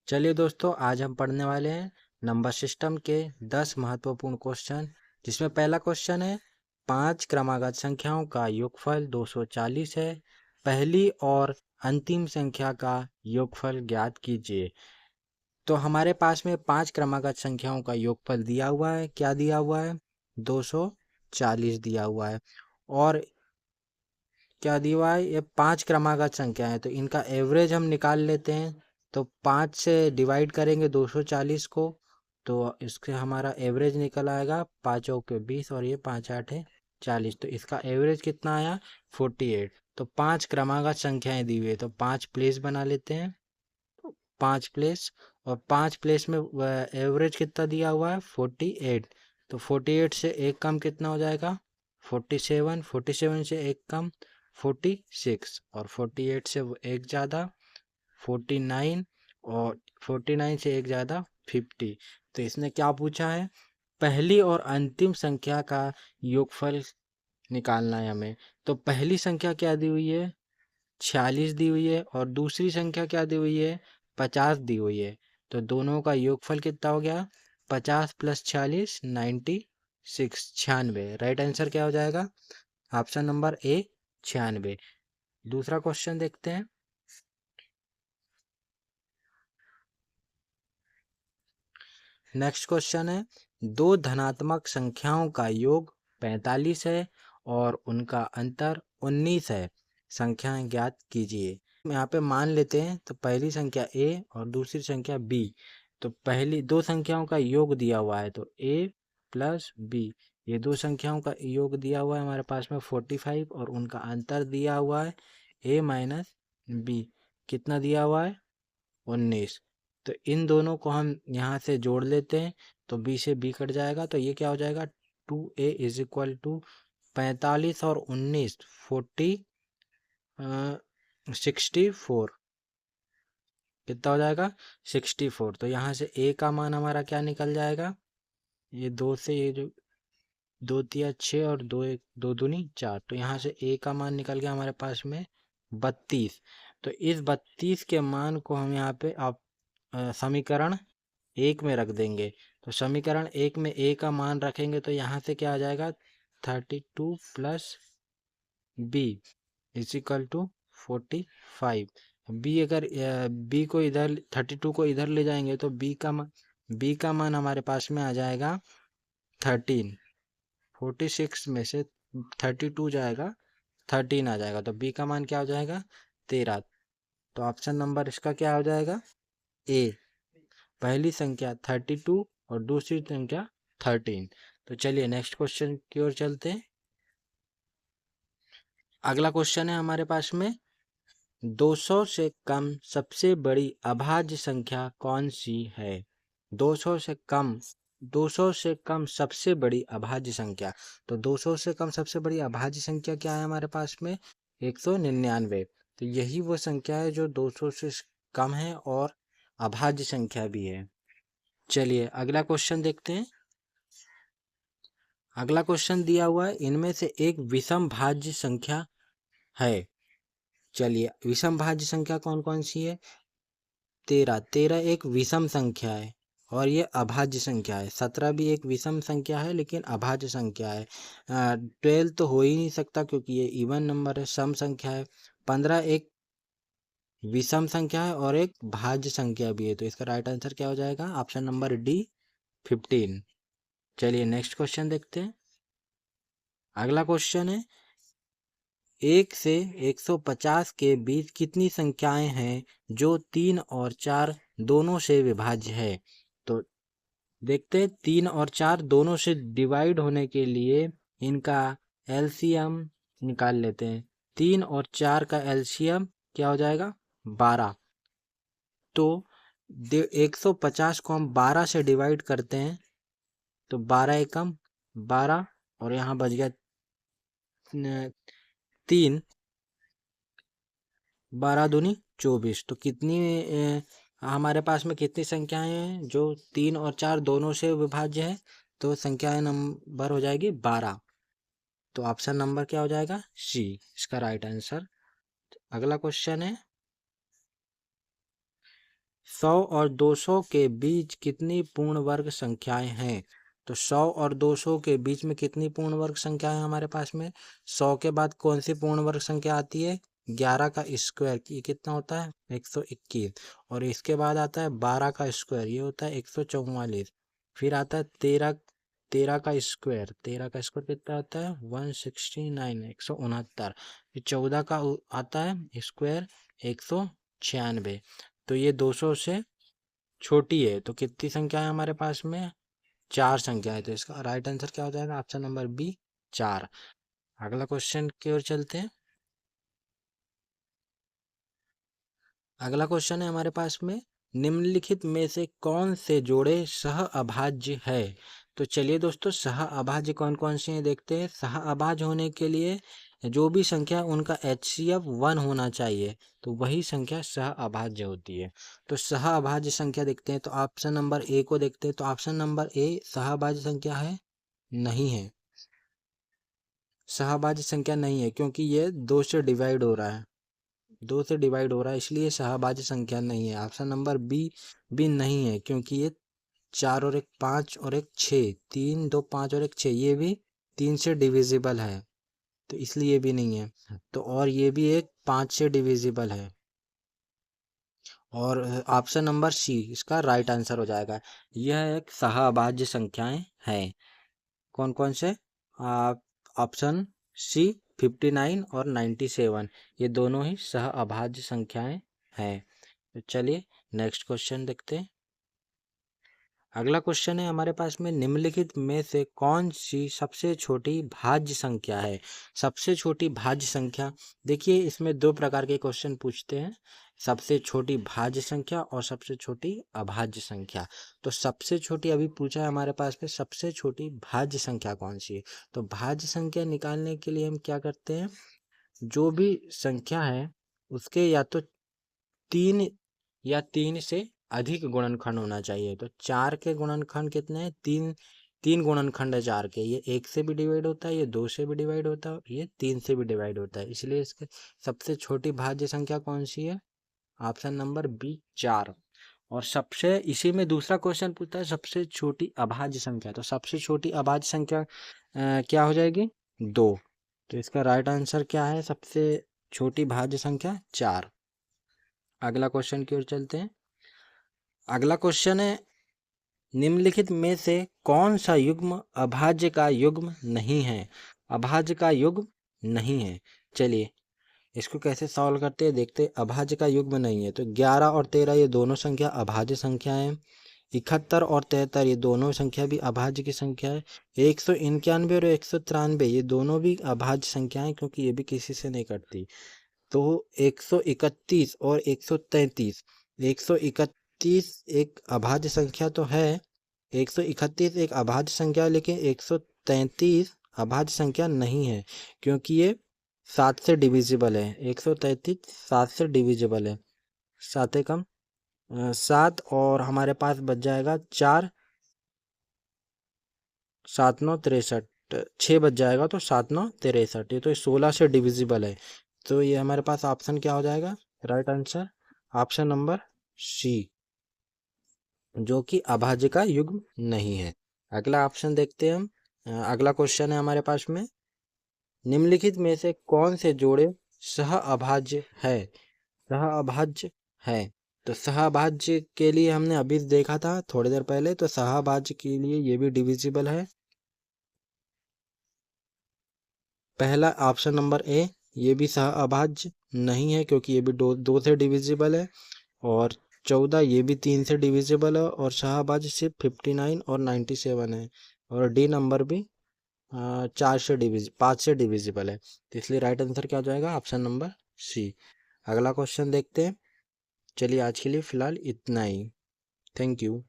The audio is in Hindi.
चलिए दोस्तों, आज हम पढ़ने वाले हैं नंबर सिस्टम के 10 महत्वपूर्ण क्वेश्चन। जिसमें पहला क्वेश्चन है, 5 क्रमागत संख्याओं का योगफल 240 है। पहली और अंतिम संख्या का योगफल ज्ञात कीजिए। तो हमारे पास में 5 क्रमागत संख्याओं का योगफल दिया हुआ है। क्या दिया हुआ है? 240 दिया हुआ है। और क्या दिया हुआ है? ये 5 क्रमागत संख्या है, तो इनका एवरेज हम निकाल लेते हैं। तो 5 से डिवाइड करेंगे 240 को, तो इसके हमारा एवरेज निकल आएगा 5 के 20 और ये 5 8 40। तो इसका एवरेज कितना आया? 48। तो 5 क्रमागत संख्याएं दी हुई है, तो 5 प्लेस बना लेते हैं। 5 प्लेस, और 5 प्लेस में एवरेज कितना दिया हुआ है? 48। तो 48 से एक कम कितना हो जाएगा? 47। 47 से एक कम 46, और 48 से एक ज़्यादा 49, और 49 से एक ज़्यादा 50। तो इसने क्या पूछा है? पहली और अंतिम संख्या का योगफल निकालना है हमें। तो पहली संख्या क्या दी हुई है? 46 दी हुई है, और दूसरी संख्या क्या दी हुई है? 50 दी हुई है। तो दोनों का योगफल कितना हो गया? 50 प्लस 46 96, 96। राइट आंसर क्या हो जाएगा? Option number A, 96। दूसरा क्वेश्चन देखते हैं। नेक्स्ट क्वेश्चन है, दो धनात्मक संख्याओं का योग 45 है और उनका अंतर 19 है। संख्याएं ज्ञात कीजिए। यहाँ पे मान लेते हैं, तो पहली संख्या ए और दूसरी संख्या बी। तो पहली दो संख्याओं का योग दिया हुआ है, तो ए प्लस बी, ये दो संख्याओं का योग दिया हुआ है हमारे पास में 45, और उनका अंतर दिया हुआ है ए माइनस बी। कितना दिया हुआ है? 19। तो इन दोनों को हम यहाँ से जोड़ लेते हैं, तो बी से बी कट जाएगा, तो ये क्या हो जाएगा? 2a इज इक्वल टू 45 और 19 64। कितना हो जाएगा? 64। तो यहाँ से a का मान हमारा क्या निकल जाएगा? ये दो से ये जो दो तिया 6 और दो एक दो दूनी 4, तो यहाँ से a का मान निकल गया हमारे पास में 32। तो इस 32 के मान को हम यहाँ पे आप समीकरण एक में रख देंगे। तो समीकरण एक में ए का मान रखेंगे, तो यहाँ से क्या आ जाएगा? 32 plus B is equal to 45। B अगर बी को इधर 32 को इधर ले जाएंगे, तो बी का मान हमारे पास में आ जाएगा 13। 46 में से 32 जाएगा, 13 आ जाएगा, तो बी का मान क्या हो जाएगा? 13। तो ऑप्शन नंबर इसका क्या हो जाएगा? ए। पहली संख्या 32 और दूसरी संख्या 13। तो चलिए नेक्स्ट क्वेश्चन की ओर चलते हैं। अगला क्वेश्चन है हमारे पास में, 200 से कम सबसे बड़ी अभाज्य संख्या कौन सी है? 200 से कम 200 से कम सबसे बड़ी अभाज्य संख्या। तो 200 से कम सबसे बड़ी अभाज्य संख्या क्या है हमारे पास में? 199। तो यही वो संख्या है जो 200 से कम है और अभाज्य संख्या भी है। चलिए अगला क्वेश्चन देखते हैं। अगला क्वेश्चन दिया हुआ है, इनमें से एक विषम भाज्य संख्या है। चलिए विषम भाज्य संख्या कौन कौन सी है? 13। 13 एक विषम संख्या है और ये अभाज्य संख्या है। 17 भी एक विषम संख्या है लेकिन अभाज्य संख्या है। 12 तो हो ही नहीं सकता क्योंकि ये इवन नंबर है, सम संख्या है। 15 एक विषम संख्या है और एक भाज्य संख्या भी है। तो इसका राइट आंसर क्या हो जाएगा? Option number D, 15। चलिए नेक्स्ट क्वेश्चन देखते हैं। अगला क्वेश्चन है, 1 से 150 के बीच कितनी संख्याएं हैं जो 3 और 4 दोनों से विभाज्य है? तो देखते हैं, 3 और 4 दोनों से डिवाइड होने के लिए इनका एलसीएम निकाल लेते हैं। 3 और 4 का एलसीएम क्या हो जाएगा? 12। तो 150 को हम 12 से डिवाइड करते हैं, तो 12 एकम 12, और यहाँ बच गया 3, 12 दूनी 24। तो कितनी हमारे पास में कितनी संख्याएं हैं जो 3 और 4 दोनों से विभाज्य है? तो संख्याएं नंबर हो जाएगी 12। तो ऑप्शन नंबर क्या हो जाएगा? सी, इसका राइट आंसर। अगला क्वेश्चन है, 100 और 200 के बीच कितनी पूर्ण वर्ग संख्याएं हैं? तो 100 और 200 के बीच में कितनी पूर्ण वर्ग संख्याएं हमारे पास में? 100 के बाद कौन सी पूर्ण वर्ग संख्या आती है? 11 का स्क्वायर, ये कितना होता है? 121। और इसके बाद आता है 12 का स्क्वायर, ये होता है 144। फिर आता है 13 का स्क्वायर, 13 का स्क्वायर कितना आता है? 169, 169। फिर 14 का आता है स्क्वायर, 196। तो ये 200 से छोटी है। तो कितनी संख्या है हमारे पास में? 4 संख्या है। तो इसका राइट आंसर क्या हो जाएगा? Option number B, 4। अगला क्वेश्चन की ओर चलते हैं। अगला क्वेश्चन है हमारे पास में, निम्नलिखित में से कौन से जोड़े सह अभाज्य है? तो चलिए दोस्तों, सह अभाज्य कौन कौन से हैं देखते हैं। सह अभाज्य होने के लिए जो भी संख्या उनका HCF 1 होना चाहिए, तो वही संख्या सह अभाज्य होती है। तो सह अभाज्य संख्या देखते हैं, तो ऑप्शन नंबर ए को देखते हैं। तो ऑप्शन नंबर ए सह अभाज्य संख्या है? नहीं है, सह अभाज्य संख्या नहीं है, क्योंकि ये 2 से डिवाइड हो रहा है, 2 से डिवाइड हो रहा है, इसलिए सहभाज्य संख्या नहीं है। ऑप्शन नंबर बी भी नहीं है, क्योंकि ये 4 और 1 5 और 1 6, 3 2 5 और 1 6, ये भी 3 से डिविजिबल है, तो इसलिए ये भी नहीं है। तो और ये भी एक 5 से डिविजिबल है। और ऑप्शन नंबर सी इसका राइट आंसर हो जाएगा। यह एक सहअभाज्य संख्याएं हैं। कौन कौन से? ऑप्शन सी 59 और 97, ये दोनों ही सह अभाज्य संख्याएं हैं। तो चलिए नेक्स्ट क्वेश्चन देखते हैं। अगला क्वेश्चन है हमारे पास में, निम्नलिखित में से कौन सी सबसे छोटी भाज्य संख्या है? सबसे छोटी भाज्य संख्या, देखिए इसमें 2 प्रकार के क्वेश्चन पूछते हैं, सबसे छोटी भाज्य संख्या और सबसे छोटी अभाज्य संख्या। तो सबसे छोटी अभी पूछा है हमारे पास में, सबसे छोटी भाज्य संख्या कौन सी है? तो भाज्य संख्या निकालने के लिए हम क्या करते हैं, जो भी संख्या है उसके या तो 3 या 3 से अधिक गुणनखंड होना चाहिए। तो 4 के गुणनखंड कितने हैं? 3 गुणनखंड है 4 के। ये 1 से भी डिवाइड होता है, ये 2 से भी डिवाइड होता है, ये 3 से भी डिवाइड होता है, इसलिए इसके सबसे छोटी भाज्य संख्या कौन सी है? Option number B, 4। और सबसे इसी में दूसरा क्वेश्चन पूछता है सबसे छोटी अभाज्य संख्या। तो सबसे छोटी अभाज्य संख्या क्या हो जाएगी? 2। तो इसका राइट आंसर क्या है? सबसे छोटी भाज्य संख्या 4। अगला क्वेश्चन की ओर चलते हैं। अगला क्वेश्चन है, निम्नलिखित में से कौन सा युग्म अभाज्य का युग्म नहीं है? अभाज्य का युग्म नहीं है। चलिए इसको कैसे सॉल्व करते हैं देखते हैं। अभाज्य का युग्म नहीं है, तो 11 और 13 ये दोनों संख्या अभाज्य संख्या है। 71 और 73 ये दोनों संख्या भी अभाज्य की संख्या है। 191 और 193 ये दोनों भी अभाज्य संख्याएं, क्योंकि ये भी किसी से नहीं कटती। तो 131 और 133, 131 एक अभाज्य संख्या तो है, 131 एक अभाज्य संख्या है, लेकिन 133 अभाज्य संख्या नहीं है, क्योंकि ये 7 से डिविजिबल है। 133 7 से डिविजिबल है। 7 एकम 7, और हमारे पास बच जाएगा 4, 7 9 63, 6 बच जाएगा, तो 7 9 63, ये तो 16 से डिविजिबल है। तो ये हमारे पास ऑप्शन क्या हो जाएगा? Right answer option number C, जो कि अभाज्य का युग्म नहीं है। अगला ऑप्शन देखते हैं हम। अगला क्वेश्चन है हमारे पास में, निम्नलिखित में से कौन से जोड़े सह अभाज्य है? सह अभाज्य है। तो सह अभाज्य के लिए हमने अभी देखा था थोड़ी देर पहले, तो सह अभाज्य के लिए ये भी डिविजिबल है। पहला ऑप्शन नंबर ए, ये भी सह अभाज्य नहीं है, क्योंकि ये भी 2 से डिविजिबल है। और 14 ये भी 3 से डिविजिबल है, और शाहबाज सिर्फ 59 और 97 है। और डी नंबर भी 5 से डिविजिबल है। तो इसलिए राइट आंसर क्या हो जाएगा? Option number C. अगला क्वेश्चन देखते हैं। चलिए आज के लिए फ़िलहाल इतना ही। Thank you.